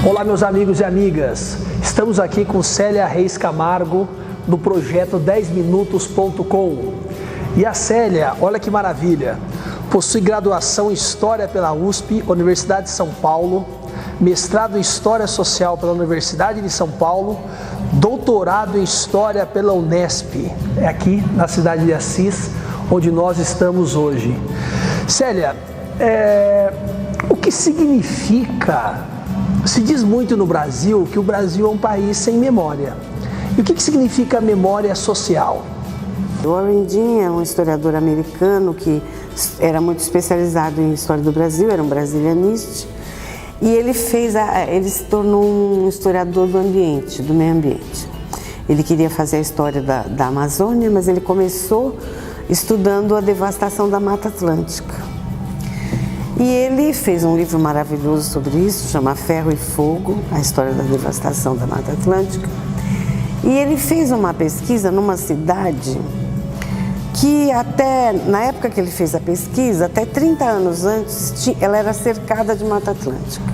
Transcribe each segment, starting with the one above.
Olá, meus amigos e amigas. Estamos aqui com Célia Reis Camargo do projeto 10minutos.com. E a Célia, olha que maravilha, possui graduação em História pela USP, Universidade de São Paulo, mestrado em História Social pela Universidade de São Paulo, doutorado em História pela Unesp, é aqui na cidade de Assis, onde nós estamos hoje. Célia, o que significa... Se diz muito no Brasil que o Brasil é um país sem memória. E o que significa memória social? Warren Dean é um historiador americano que era muito especializado em história do Brasil, era um brasilianista, e ele se tornou um historiador do ambiente, do meio ambiente. Ele queria fazer a história da Amazônia, mas ele começou estudando a devastação da Mata Atlântica. E ele fez um livro maravilhoso sobre isso, chama Ferro e Fogo, a história da devastação da Mata Atlântica. E ele fez uma pesquisa numa cidade que na época que ele fez a pesquisa, até 30 anos antes, ela era cercada de Mata Atlântica.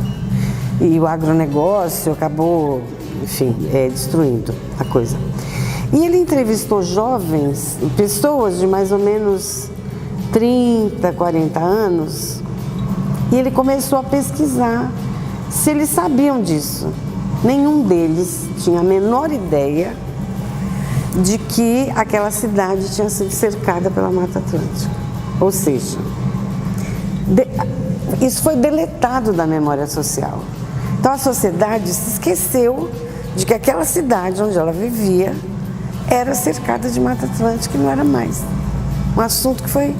E o agronegócio acabou, enfim, destruindo a coisa. E ele entrevistou jovens, pessoas de mais ou menos 30, 40 anos, e ele começou a pesquisar se eles sabiam disso. Nenhum deles tinha a menor ideia de que aquela cidade tinha sido cercada pela Mata Atlântica. Ou seja, isso foi deletado da memória social. Então a sociedade se esqueceu de que aquela cidade onde ela vivia era cercada de Mata Atlântica e não era mais. Um assunto que foi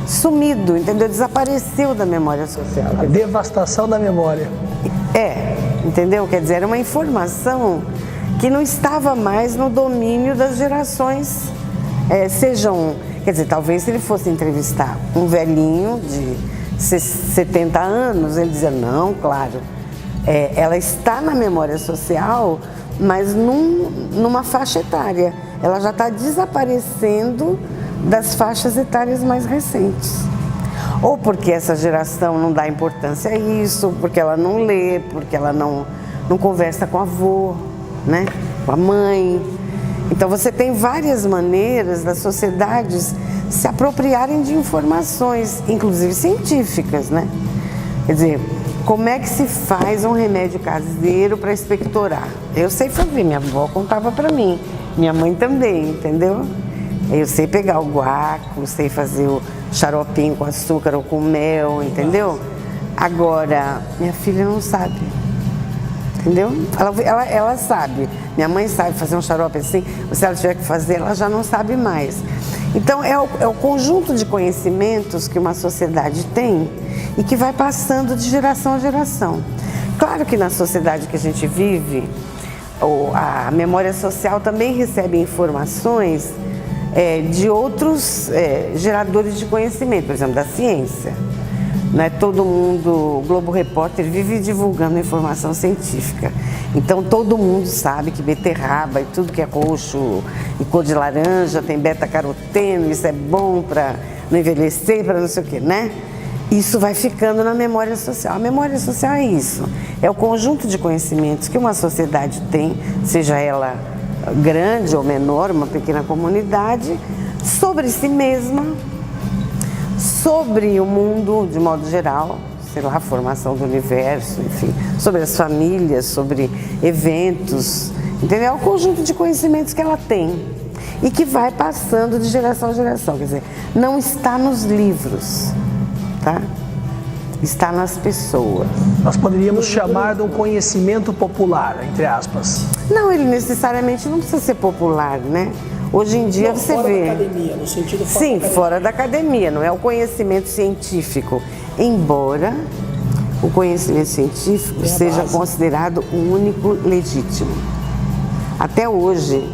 sumido, entendeu? Desapareceu da memória social. A devastação da memória. Entendeu? Quer dizer, era uma informação que não estava mais no domínio das gerações. Quer dizer, talvez se ele fosse entrevistar um velhinho de 70 anos, ele dizia, não, claro, ela está na memória social, mas numa faixa etária. Ela já está desaparecendo das faixas etárias mais recentes. Ou porque essa geração não dá importância a isso, porque ela não lê, porque ela não conversa com o avô, né? Com a mãe. Então você tem várias maneiras das sociedades se apropriarem de informações, inclusive científicas, né? Quer dizer, como é que se faz um remédio caseiro para expectorar? Eu sei fazer, minha avó contava para mim, minha mãe também, entendeu? Eu sei pegar o guaco, sei fazer o xaropinho com açúcar ou com mel, entendeu? Agora, minha filha não sabe, entendeu? Ela sabe, minha mãe sabe fazer um xarope assim, se ela tiver que fazer, ela já não sabe mais. Então, é o conjunto de conhecimentos que uma sociedade tem e que vai passando de geração a geração. Claro que na sociedade que a gente vive, a memória social também recebe informações de outros geradores de conhecimento, por exemplo, da ciência. Não é todo mundo, o Globo Repórter vive divulgando informação científica. Então todo mundo sabe que beterraba e tudo que é roxo e cor de laranja tem beta-caroteno, isso é bom para não envelhecer, para não sei o quê, né? Isso vai ficando na memória social. A memória social é isso, é o conjunto de conhecimentos que uma sociedade tem, seja ela grande ou menor, uma pequena comunidade, sobre si mesma, sobre o mundo de modo geral, sei lá, a formação do universo, enfim, sobre as famílias, sobre eventos, entendeu? É o conjunto de conhecimentos que ela tem e que vai passando de geração a geração, quer dizer, não está nos livros, tá? Está nas pessoas. Nós poderíamos chamar de um conhecimento popular, entre aspas. Não, ele necessariamente não precisa ser popular, né? Hoje em dia você vê... Fora da academia, no sentido fora Sim, da academia. Fora da academia, não é o conhecimento científico. Embora o conhecimento científico seja considerado o único legítimo. Até hoje,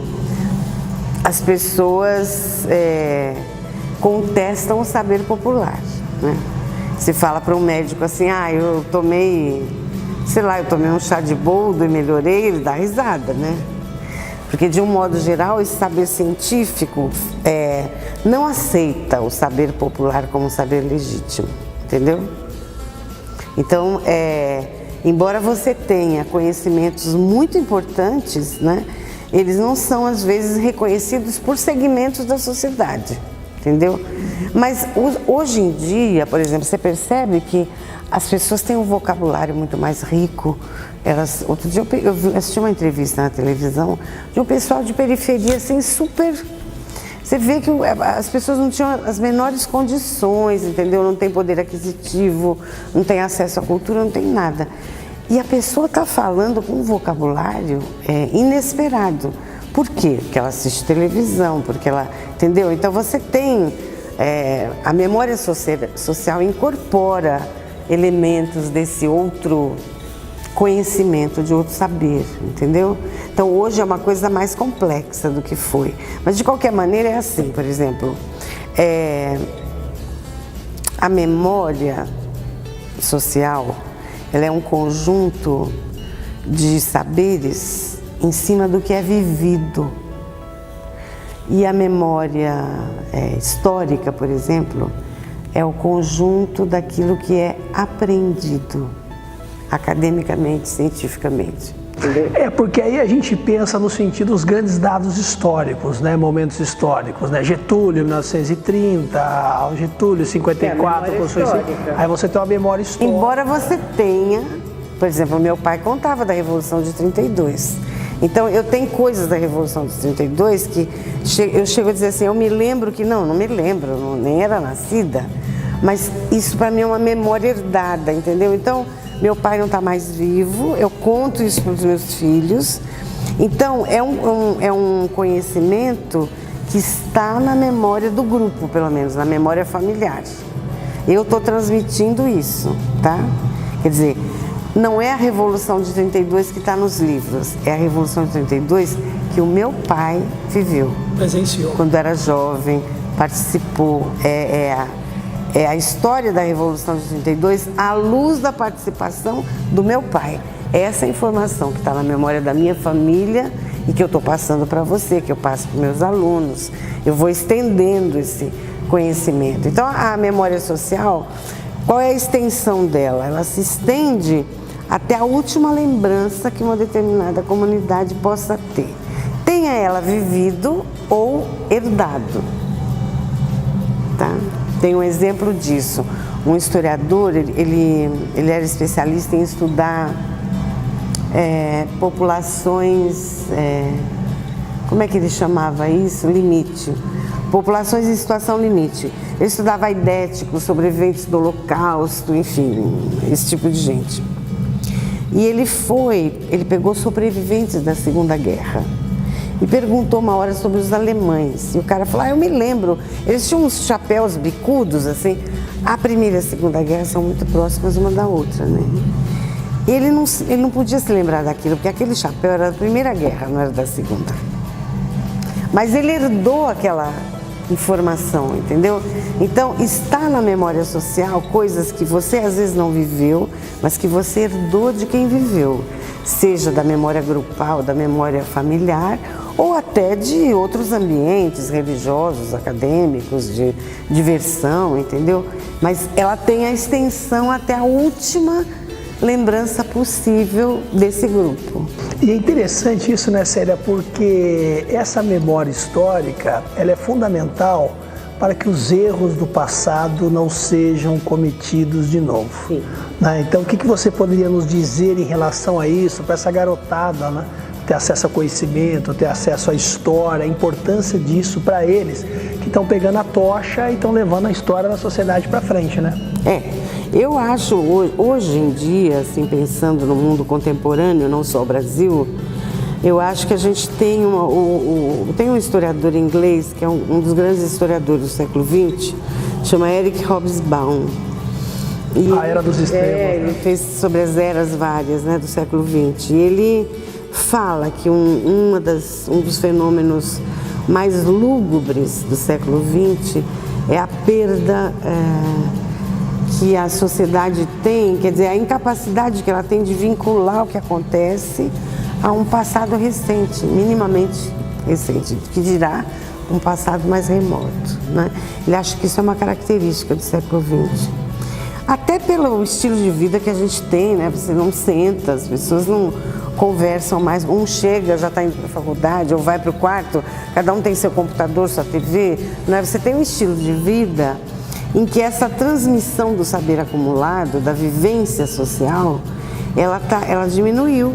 as pessoas contestam o saber popular, né? Você fala para um médico assim, eu tomei um chá de boldo e melhorei, ele dá risada, né? Porque, de um modo geral, esse saber científico não aceita o saber popular como um saber legítimo, entendeu? Então, embora você tenha conhecimentos muito importantes, né, eles não são às vezes reconhecidos por segmentos da sociedade, entendeu? Mas hoje em dia, por exemplo, você percebe que as pessoas têm um vocabulário muito mais rico. Outro dia eu assisti uma entrevista na televisão de um pessoal de periferia, assim, super... Você vê que as pessoas não tinham as menores condições, entendeu? Não tem poder aquisitivo, não tem acesso à cultura, não tem nada. E a pessoa está falando com um vocabulário inesperado. Por quê? Porque ela assiste televisão, porque ela... Entendeu? Então você tem... a memória social incorpora elementos desse outro conhecimento, de outro saber, entendeu? Então hoje é uma coisa mais complexa do que foi. Mas de qualquer maneira é assim, por exemplo, a memória social, ela é um conjunto de saberes em cima do que é vivido. E a memória histórica, por exemplo, é o conjunto daquilo que é aprendido academicamente, cientificamente. Porque aí a gente pensa no sentido dos grandes dados históricos, né? Momentos históricos, né? Getúlio, 1930, Getúlio, 54, aí você tem uma memória histórica. Embora você tenha, por exemplo, meu pai contava da Revolução de 32. Então eu tenho coisas da Revolução de 32 que eu chego a dizer assim, eu me lembro que não me lembro, nem era nascida, mas isso para mim é uma memória herdada, entendeu? Então meu pai não está mais vivo, eu conto isso para os meus filhos. Então, é um conhecimento que está na memória do grupo, pelo menos, na memória familiar. Eu estou transmitindo isso, tá? Quer dizer, não é a Revolução de 32 que está nos livros, é a Revolução de 32 que o meu pai viveu. Presenciou. Quando era jovem, participou, é a história da Revolução de 32 à luz da participação do meu pai. Essa é a informação que está na memória da minha família e que eu estou passando para você, que eu passo para os meus alunos. Eu vou estendendo esse conhecimento. Então, a memória social, qual é a extensão dela? Ela se estende até a última lembrança que uma determinada comunidade possa ter. Tenha ela vivido ou herdado. Tá? Tem um exemplo disso. Um historiador, ele era especialista em estudar populações, como é que ele chamava isso? Limite. Populações em situação limite. Ele estudava aidéticos, sobreviventes do Holocausto, enfim, esse tipo de gente. E ele pegou sobreviventes da Segunda Guerra. E perguntou uma hora sobre os alemães. E o cara falou, eu me lembro, eles tinham uns chapéus bicudos, assim. A Primeira e a Segunda Guerra são muito próximas uma da outra, né? E ele não podia se lembrar daquilo, porque aquele chapéu era da Primeira Guerra, não era da Segunda. Mas ele herdou aquela informação, entendeu? Então, está na memória social coisas que você às vezes não viveu, mas que você herdou de quem viveu. Seja da memória grupal, da memória familiar, ou até de outros ambientes religiosos, acadêmicos, de diversão, entendeu? Mas ela tem a extensão até a última lembrança possível desse grupo. E é interessante isso, né, Célia, porque essa memória histórica, ela é fundamental para que os erros do passado não sejam cometidos de novo. Sim. Né? Então, o que você poderia nos dizer em relação a isso, para essa garotada, né? Ter acesso ao conhecimento, ter acesso à história, a importância disso para eles, que estão pegando a tocha e estão levando a história da sociedade para frente, né? Eu acho, hoje em dia, assim, pensando no mundo contemporâneo, não só o Brasil, eu acho que a gente tem tem um historiador inglês, que é um dos grandes historiadores do século XX, chama Eric Hobsbawm. A Era dos Extremos. Ele fez sobre as eras várias, né, do século XX. E ele fala que um dos fenômenos mais lúgubres do século XX é a perda que a sociedade tem, quer dizer, a incapacidade que ela tem de vincular o que acontece a um passado recente, minimamente recente, que dirá um passado mais remoto, né? Ele acha que isso é uma característica do século XX. Até pelo estilo de vida que a gente tem, né? Você não senta, as pessoas não conversam mais. Um chega, já está indo para a faculdade, ou vai para o quarto, cada um tem seu computador, sua TV. Né? Você tem um estilo de vida em que essa transmissão do saber acumulado, da vivência social, ela diminuiu.